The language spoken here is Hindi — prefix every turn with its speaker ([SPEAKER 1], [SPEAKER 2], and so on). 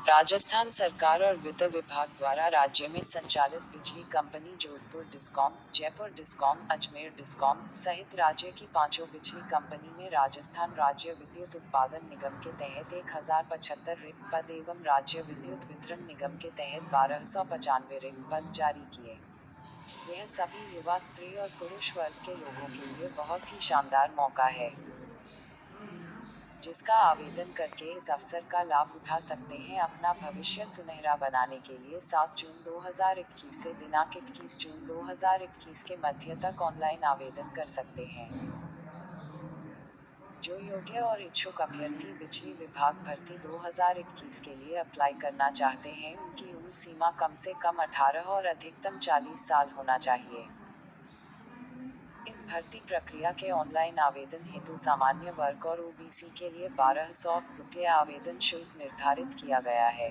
[SPEAKER 1] राजस्थान सरकार और वित्त विभाग द्वारा राज्य में संचालित बिजली company Jodhpur discom, Jaipur discom, Ajmer discom सहित राज्य की पांचों बिजली कंपनी में राजस्थान राज्य विद्युत उत्पादन निगम के तहत 1075 रिक्त पद एवं राज्य विद्युत वितरण निगम के तहत 1295 रिक्त पद जारी किए। यह सभी युवा, स्त्री और पुरुष वर्ग के लोगों के लिए बहुत ही शानदार मौका है, जिसका आवेदन करके इस अवसर का लाभ उठा सकते हैं। अपना भविष्य सुनहरा बनाने के लिए 7 जून 2021 से दिनांक 21 जून 2021 के मध्य तक ऑनलाइन आवेदन कर सकते हैं। जो योग्य और इच्छुक अभ्यर्थी बिजली विभाग भर्ती 2021 के लिए अप्लाई करना चाहते हैं, उनकी उम्र सीमा कम से कम 18 और अधिकतम 40 साल होना चाहिए। इस भर्ती प्रक्रिया के ऑनलाइन आवेदन हेतु सामान्य वर्ग और ओबीसी के लिए 1200 रुपये आवेदन शुल्क निर्धारित किया गया है।